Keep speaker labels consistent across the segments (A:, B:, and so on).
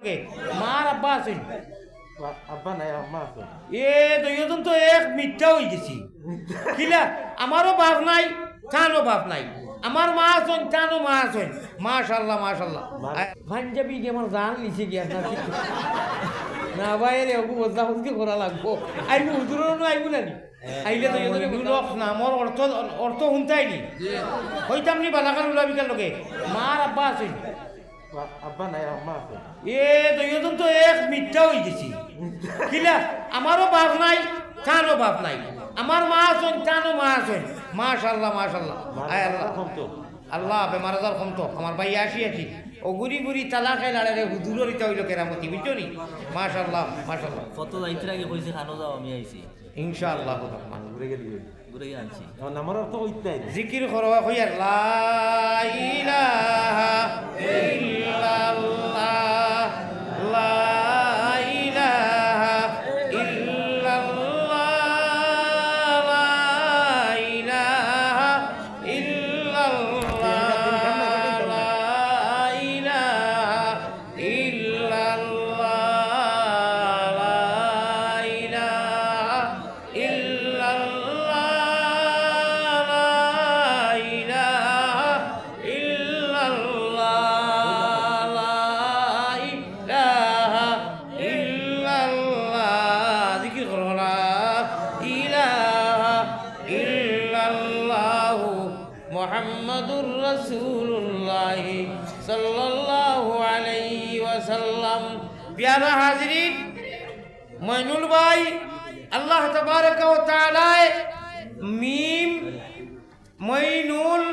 A: লোকে মার আব্বা আছেন
B: আব্বা নাই আম্মা আছে
A: এ দুইজন তো এক মিথ্যা হয়ে গেছি কিলা আমারও বাপ নাই তানও বাপ নাই আমার মা আছেন তানও মা আছেন মাশাল্লাহ মাশাল্লাহ পাঞ্জাবি কি আমার জান নিচে গিয়া না বাইরে ওকে বদলা বদলি করা লাগবো আইব হুজুরও আইব না আইলে তো এদের গুলক না আমার অর্থ অর্থ শুনতাইনি হইতাম নি বালাকার উলাবিকার লোকে মার আব্বা আছেন
B: আব্বা নাই আম্মা আছে
A: এ দুইজন তো এক মিথ্যা হয়ে গেছি কিলা আমারও বাপ নাই তারও বাপ নাই আমার মা আছেন তারও মা আছেন মাশাল্লাহ মাশাল্লাহ আয় আল্লাহ আল্লাহ বেমার আজার কমতো আমার ভাই আসি ও গুড়ি গুড়ি তালা খাই লাড়ে হুজুরের ইটা হইল কেরামতি বুঝছো নি মাশাল্লাহ মাশাল্লাহ
C: কত যাইতে আগে কইছে খানো যাও আমি আইছি
A: ইনশাআল্লাহ
B: ঘুরে গেলি
C: ঘুরে আনছি
B: আমার অর্থ হইতে
A: জিকির করবা কইয়া লা ইলাহা ইল্লাল্লাহ লা ইলাহা ইল্লাল্লাহ লা ইলাহা ইল্লাল্লাহ লা ইলাহা ইল্লাল্লাহ লা ইলাহা ইল্লাল্লাহ মুহাম্মাদুর রাসূলুল্লাহ সাল্লাল্লাহু আলাইহি ওয়াসাল্লাম। প্যারা হাজরিন, মইনুল ভাই আল্লাহ তাবারক ওয়া তাআলা মিম মইনুল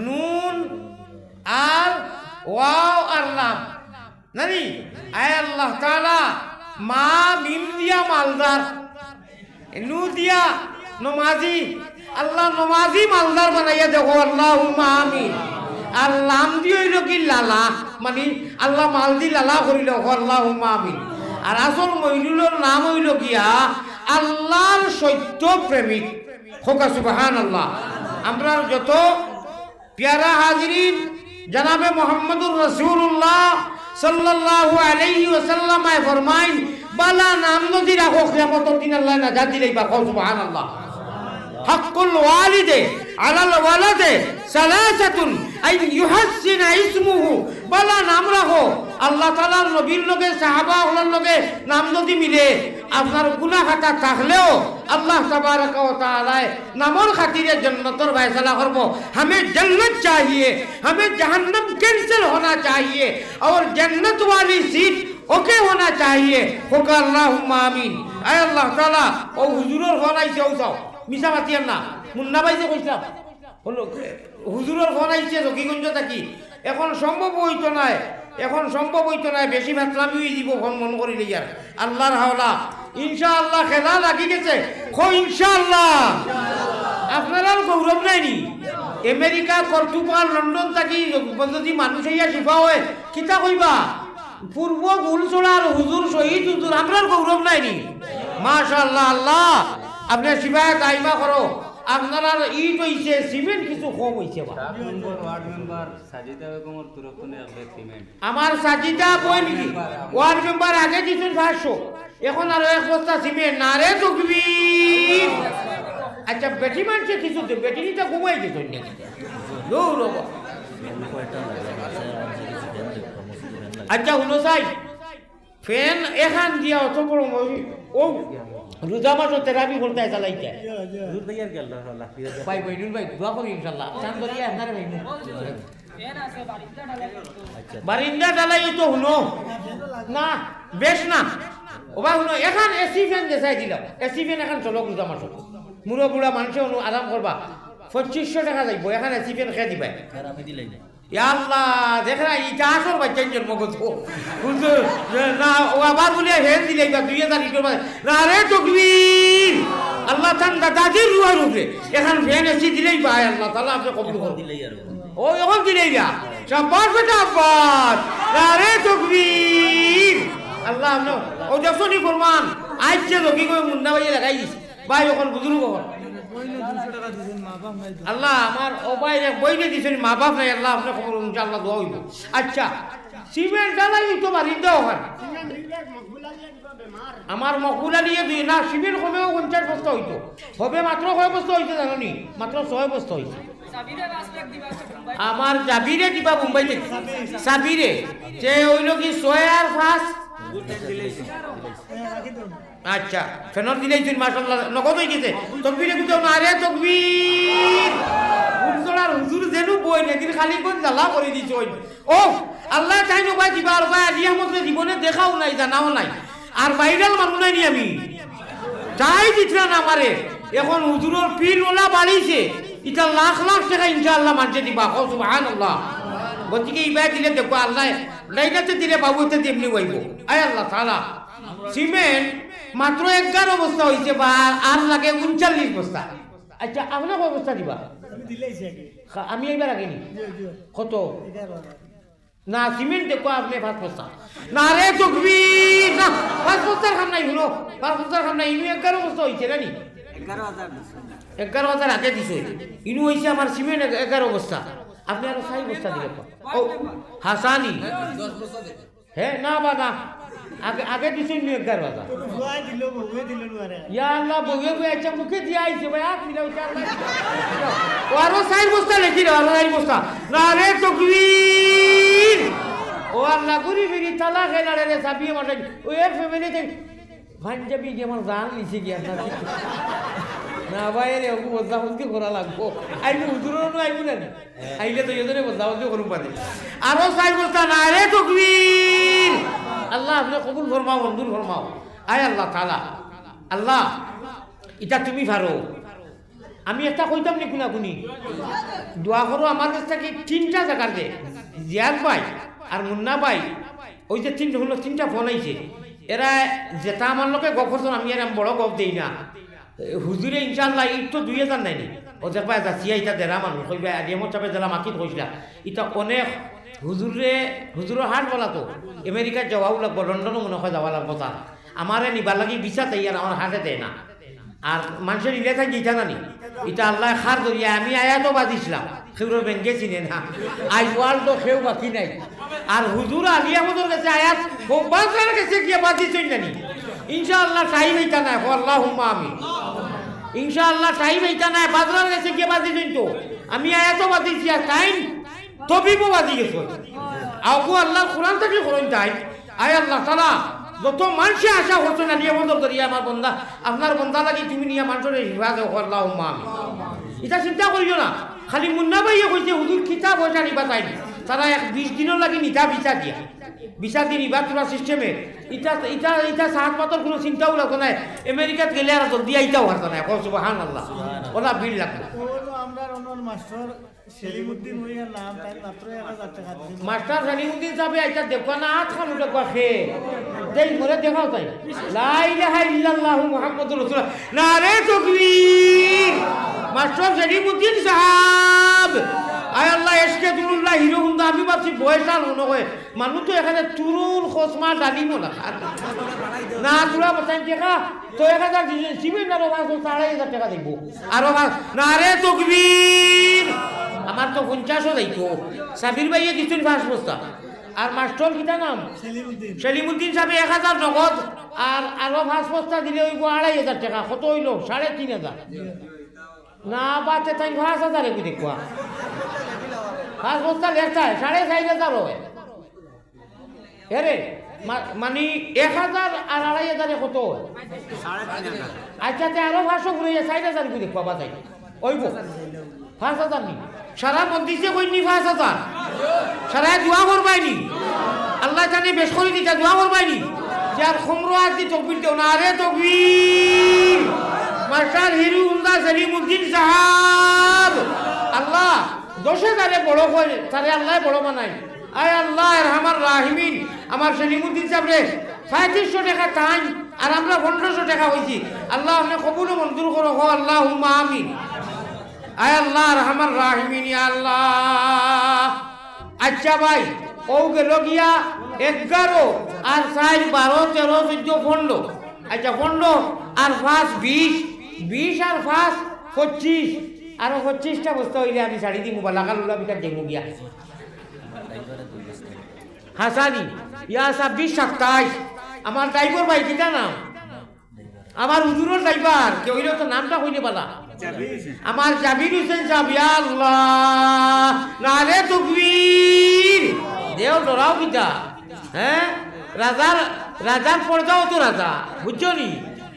A: নুন আর ওয়াও আর লাম নানি আয় আল্লাহ তাআলা মা মিম দিয়া মালদার নু দিয়া নমাজি আল্লাহ নমাজি মালদার বানাইয়া দেখো আল্লাহুম্মা আমিন। আর লাম দিয়ে হইল কি লালা মানে আল্লাহ মাল দি লালা করিল আল্লাহুম্মা আমিন। আর আসল মইনুলের নাম হইল গিয়া আল্লাহর সত্য প্রেমিক হোকা সুবহানাল্লাহ। আমরা যত প্যারা হাজরিন জনাবে মুহাম্মদুর রাসূলুল্লাহ সাল্লাল্লাহু আলাইহি ওয়াসাল্লাম ফরমাইন বালা নাম যদি রাখো কিয়ামতের দিন আল্লাহ নাজাত দিলেবা সুবহানাল্লাহ। হাক্কুল ওয়ালিদে আলাল ওয়ালাদে সালাসাতুন আই ইউহাসসিনা ইসমুহু বালা নাম রাখো আল্লাহ তাআলার নবীর লগে সাহাবা ওলার লগে নাম যদি মিলে আপনার গুনাহ খাতা থাকলেও আল্লাহ তাবারক ওয়া তাআলা নামর খাতিরে জান্নাতের ফয়সালা করব। हमें जन्नत चाहिए, हमें जहन्नम कैंसिल होना चाहिए और जन्नत वाली सीट ओके होना चाहिए। होगा अल्लाहुम्मा आमीन। आय अल्लाह ताआला ओ हुजूरेर ফোন আইছে ওসাও মিছা মাতিয়ার না মুন্না ভাই যে কইছিলাম হুজুরের ফোন আইছে জকিগঞ্জ থাকি এখন সম্ভব হইতো নাই এখন সম্ভব হইতো নাই বেশি ভাতলামি হয়ে দিব ফোন মন করিলে ইয়ার আল্লাহর হাওলা ইনশাআল্লাহ খেলা লাগি গেছে খো ইনশাআল্লাহ আপনারা গৌরব নাইনি আমেরিকা পর্তুগাল লন্ডন থাকি যদি মানুষ ইয়া শিফা হয় কিতা কইবা পূর্ব গুলছড়ার হুজুর শহীদ হুজুর আপনার গৌরব নাইনি মাশাআল্লাহ আল্লাহ আপনি শিফা দাইমা করো আপনার ইট হইছে সিমেন্ট কিছু কম হইছে
D: ওয়ার্ড মেম্বার সাজিদা বেগমের তুরকনে আসবে সিমেন্ট
A: আমার সাজিদা বই নাকি ওয়ার্ড মেম্বার আগে দিছেন 500 এখন আর এক বস্তা সিমেন্ট না রে তকবীর। আচ্ছা বেটি মানছে কিছু বেটিটা ঘুমাই গেছে নাকি দৌড় আচ্ছা হলো সাই ফ্যান এখান দিয়া অত বড় ও রোজা মাসও তেরাবি করতে চালাইতে
B: হুজুর ভাই আর গেল না
A: ভাই বইনুল ভাই দোয়া করি ইনশাআল্লাহ চান করিয়া আপনারে ভাই বারিন্দা ডালাই তো হুনো না বেশ না ওবা হুনো এখন এসি ফ্যান দেখাই দিলাম এসি ফ্যান এখন চলো রোজা মাসও মুড়ো বুড়া মানুষ আরাম করবা 2500 টাকা যাইব এখন এসি ফ্যান খেয়ে দিবা
C: আমি দিলাই না
A: আল্লাহ দেখরা ইটা আসল বাচ্চার জন্ম কত না ও আবার বলে হেল দিলে 2000 লিটার না রে তকবীর আল্লাহ ঠান্ডা দাদির রুয়ার উপরে এখন ফ্যান এসি দিলেই ভাই আল্লাহ তাআলা আপনি কবুল করুন
C: দিলাই আর
A: ও এখন দিলেই যা শাবাশ বেটা আব্বাস না রে তকবীর আল্লাহ আপনি ও দেখছনি ফরমান আইছে লোকি কই মুন্না ভাই লাগাই দিছে ভাই এখন বুঝুরু কখন আল্লাহ আমার ও ভাই বইনে দিছেন মা বাপ নাই আল্লাহ আপনি খবর ইনশাআল্লাহ দোয়া হইব। আচ্ছা সিমেন্ট জ্বালাই তো বাড়ি দেওয়া হয় আমার মকুলা নিয়ে দুই না সিমেন্ট কমেও 50 বস্তা হইতো হবে মাত্র 6 বস্তা হইতে জানি মাত্র 6 বস্তা হইছে আমার জাবিরে দিবা মুম্বাই থেকে সাবিরে যে হইল কি 6 আর 5 আচ্ছা ফেনর দিলেইছেন মাশাআল্লাহ নগদ হয়ে গেছে তকবীরে কিন্তু না রে তকবীর উজলার হুজুর যেনু বই নাকি খালি কোন জ্বালা করে দিছে ওই ও আল্লাহ চাই নবা দিবা আর ভাই নিয়ামত জীবনে দেখাও নাই জানাও নাই আর ভাইরাল মানুষ নাই নি আমি চাই দিতরা না আমারে এখন হুজুরের পীর ওলা বাড়িছে এটা লাখ লাখ টাকা ইনশাআল্লাহ মানতে দিবা ও সুবহানাল্লাহ গতিকে ইবা দিলে দেখো আল্লাহ লাইনাতে দিলে বাবুতে তেমনি হইব আয় আল্লাহ তাআলা সিমেন্ট মাত্র 11 বস্তা হইছে বা আর লাগে 39 বস্তা আচ্ছা আপনি কয় বস্তা দিবা আমি এইবার আগেনি কত না সিমেন্ট দেখো আপনি 5 বস্তা না রে তকবীর না 5 বস্তার কাম নাই হলো 5 বস্তার কাম নাই ইনু 11 বস্তা হইছে না নি 11,000 আগে দিছে ইনু হইছে আমার সিমেন্ট 11 বস্তা আপনি আরো 6 বস্তা দিলে ও হাসানি 10 বস্তা দে হ্যাঁ না বাবা আগে আগে দিছে নি 11,000 ভুয়া দিল বউয়ে দিল রে ইয়া আল্লাহ বউয়ে বউয়ে আচ্ছা মুখে দিয়ে আইছে ভাই আপনি না ওটা ও আরো 6 বস্তা লেখি রে আরো 6 বস্তা না রে তকবীর ও আল্লাহ গুরি ফিরি তালা খেলা রে সাবিয়ে মাঠে ওই এর ফ্যামিলিতে পাঞ্জাবি যেমন জান লিছে গিয়া না ভাই রে ওকে বদলাবদলি করা লাগবো আইবো হুজুরও আইবো না আইলে তো এজনে বদলাবদলি করুম পারে আরো 6 বস্তা না রে তকবীর আল্লাহ আপনি কবুল ফরমাও মঞ্জুর ফরমাও আয় আল্লাহ তাআলা আল্লাহ এটা তুমি পারো আমি একটা কইতাম নি কোনাকুনি দোয়া করো আমার কাছ থেকে 3টা জায়গার দে জিয়াদ ভাই আর মুন্না ভাই ওই যে 3টা ফোন আইছে এরা যেটা আমার লোকে গপ করছেন আমি এরম বড় গপ দেই না হুজুরে ইনশাআল্লাহ এই তো 2000 নাইনি ও যে পায় যাচ্ছি এটা দেরা মানুষ কইবা আদিমত চাপে জেলা মাকি কইছিলা এটা অনেক হুজুরের হাট বলা তো আমেরিকা যাওয়াও লাগবো লন্ডনও মনে হয় যাওয়া লাগবো তার আমারে নিবার লাগি বিচা তাই আর আমার হাটে দেয় না আর মানুষের ইলে থাকি ইটা জানি এটা আল্লাহ খার ধরিয়া আমি আয়াতো বাজিছিলাম সেগুলো ব্যাংকে চিনে না আই ওয়ার্ল্ড সেও বাকি নাই আর হুজুর আলী আমাদের কাছে আয়াত বাজার কাছে গিয়ে বাজিছেন জানি ইনশাআল্লাহ টাইম এইটা নাই আল্লাহুম্মা আমিন ইনশাআল্লাহ টাইম এইটা নাই বাজার কাছে গিয়ে বাজিছেন তো আমি আয়াতো বাজিছি আর টাইম তবিবও বাজি গেছে আবু আল্লাহ কোরআন থেকে করেন তাই আয় আল্লাহ তাআলা যত মানুষে আশা করছে না নিয়ে বন্ধ করিয়া আমার বন্ধা আপনার বন্ধা লাগি তুমি নিয়ে মানুষের হিফাজত আল্লাহুম্মা আমিন এটা চিন্তা করিও না খালি মুন্না ভাইয়ে কইছে হুজুর কিতাব ওইটা নিবা চাই তারা 20 দিনের লাগি নিতা বিচার দিয়া বিচার দিয়ে নিবা তোরা সিস্টেমে এটা সাহায্য পাতর কোনো চিন্তাও লাগতো না আমেরিকাত গেলে আর জলদি আইতাও হারতো না সুবহানাল্লাহ ওলা বিল লাগতো
E: আমরা অনর মাস্টার সেলিমউদ্দিন হইয়া নাম তাই মাত্র 1000 টাকা দিন
A: মাস্টার সেলিমউদ্দিন সাহেব আইতা দেখো না আট খান উঠে কখে দেই মরে দেখাও তাই লা ইলাহা ইল্লাল্লাহ মুহাম্মাদুর রাসূলুল্লাহ নারে তাকবীর মাস্টার সেলিমউদ্দিন সাহেব আয় আল্লাহ এসকে দুরুল্লাহ হিরো হুন্দা আমি ভাবছি বয়সাল মনে হয় মানুষ তো এখানে তুরুল খসমা ডালিমো না না তুরা বাতাই দেখা তো 1000 দিন সিমেন্ট আরো 5,500 টাকা দিব আরো নারে তাকবীর আমার তো 50ও যাইতো সাবির ভাইয়ে দিছেন 5 বস্তা আর মাস্টার কিটা নাম সেলিমউদ্দিন সাহেব 1000 নগদ আর আরো 5 বস্তা দিলে হইব 2,500 টাকা কত হইল 3,500 না বাতে তাই 5,000 এ দেখবা 5 বস্তা লেখায় 4,500 হয় এরে মানে 1000 আর 2,500 কত হয় 3,500 আচ্ছা তে আরো 500 ঘুরে 4,000 দেখবা বাতাই হইব 5,000 নি সারা মন্দিরে কইনি 5,000 সারা দোয়া করবাইনি আল্লাহ জানে বেশ করে দিতা দোয়া করবাইনি যার খমরো আদি তকবীর দেও না রে তকবীর মাস্টার হিরু হুন্দা সেলিমউদ্দিন সাহেব আল্লাহ 10,000 বড় করে তারে আল্লাহ বড় বানাই আয় আল্লাহ রহমান রাহিমিন আমার সেলিমউদ্দিন সাহেব রে 3500 টাকা টাইম আর আমরা 1500 টাকা হইছি আল্লাহ আপনি কবুল ও মঞ্জুর করো হো আল্লাহুম্মা আমিন আয় আল্লাহ রহমান রাহিমিন ইয়া আল্লাহ আচ্ছা ভাই ও গেল গিয়া 11 আর 4 12 13 14 15 আচ্ছা 15 আর 5 20 আর 5 25 আর 25টা বস্তা হইলে আমি শাড়ি দিমু বা লাগালুলা বিটা দেমু গিয়া হাসানি ইয়া 2627 আমার ড্রাইভার ভাই কিটা নাম আমার হুজুরের ড্রাইভার কে হইলো তো নামটা কইলে পালা আমার জাবির হোসেন সাহেব ইয়া আল্লাহ নারে তাকবীর দেও ডরাও কিটা হ্যাঁ রাজার পর্দাও তো রাজা বুঝছো নি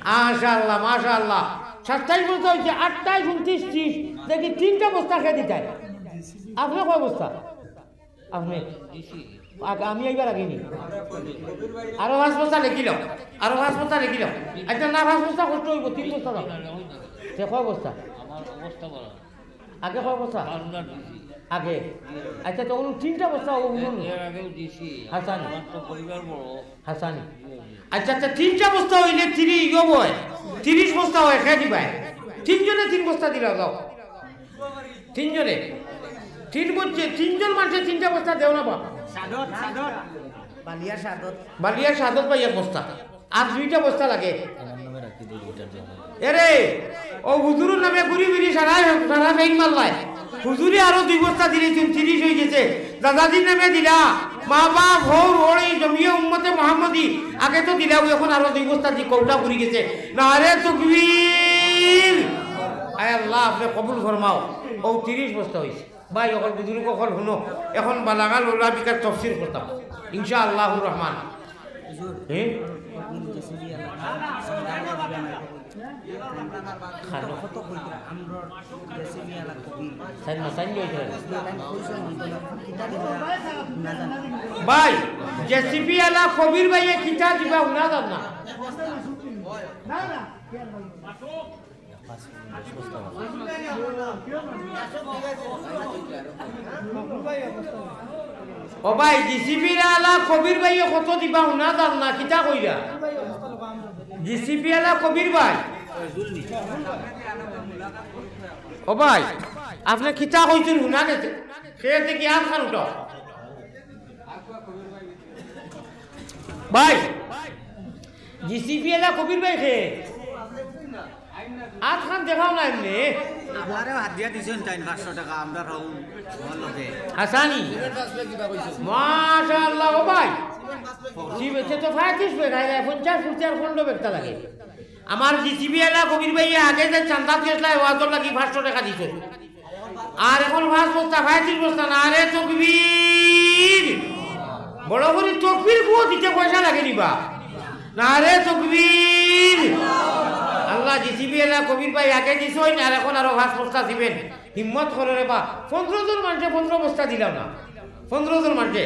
A: মাশাআল্লাহ মাশাআল্লাহ 27 বছর হয়েছে 28 29 30 দেখি 3টা বস্তা খেয়ে দিতে আপনার কয় বস্তা আপনি আমি এইবার আগেনি আরো 5 বস্তা লিখিল আরো 5 বস্তা লিখিল আচ্ছা না 5 বস্তা কষ্ট হইব 3 বস্তা দাও সে কয় বস্তা
C: আমার অবস্থা বড়
A: আগে কয় বস্তা
C: বারোটার দিছি
A: আগে আচ্ছা তো 3টা বস্তা শুনুন
C: এর আগেও দিছি
A: হাসান
C: আমার তো পরিবার বড়
A: হাসানি আচ্ছা আচ্ছা 3টা বস্তা হইলে 3 ইয়ো বয় 30 বস্তা হয় খেয়ে দিবাই 3 জনে 3 বস্তা দিলা দাও 3 জনে 3 বলছে 3 জন মানুষে 3টা বস্তা দেও না বাপ বালিয়া সাদত পাই 1 বস্তা আর 2টা বস্তা লাগে
C: আমার নামে রাখি দিই ওটার জন্য
A: এরে ও হুজুরের নামে ঘুরি ঘুরি সারা ফেইন মারলাই হুজুরে আরো 2 বস্তা দিলে 30 হয়ে গেছে দাদাজির নামে দিলা মা বাপ ভোর ওই জমিয়ে উম্মতে মুহাম্মদি আগে তো দিলাও এখন আরো 2 বস্তা দি কৌটা ঘুরি গেছে নারে তাকবীর আয় আল্লাহ আপনি কবুল ফরমাও ও 30 বস্তা হইছে ভাই এখন বুজুর্গ কখন শুনো এখন বালাগাল উলা বিকার তাফসীর করতাম ইনশাআল্লাহুর রহমান হ্যাঁ খানো কত কইতে আমরা জেসিমিয়ালা কবি সাইন মাসাইন কইতে ভাই জেসিমিয়ালা কবির ভাই কিতা দিবা না জান না ও ভাই জেসিমিয়ালা কবির ভাই কত দিবা না জান না কিতা কইরা জিসিপিয়ালা কবির ভাই ও ভাই আপনি খিতা কইছেন শুনা গেছে খেয়ে কি আর খান উঠো ভাই জিসিপিয়ালা কবির ভাই খেয়ে আর খান দেখাও না এমনি
E: আপনারেও হাত দিয়া দিছেন তাই 500 টাকা আমরা রাউন ভালোকে
A: হাসানি মাশাআল্লাহ ও ভাই জিবেতে তো 35 বেগ আয় 50 ফুটার ফন্ড বেগটা লাগে আমার জিসিবিয়ালা কবির ভাই আগে যে চান্দা কেসলাই ওয়াজর লাগি 500 টাকা দিছে আর এখন 5 বস্তা 35 বস্তা না রে তাকবীর বড় করে তাকবীর কো দিতে পয়সা লাগে নিবা না রে তাকবীর আল্লাহ জিসিবিয়ালা কবির ভাই আগে দিছই না আর এখন আরো 5 বস্তা দিবেন হিম্মত করে রে বা 15 জন মানুষে 15 বস্তা দিলাম না 15 জন মানুষে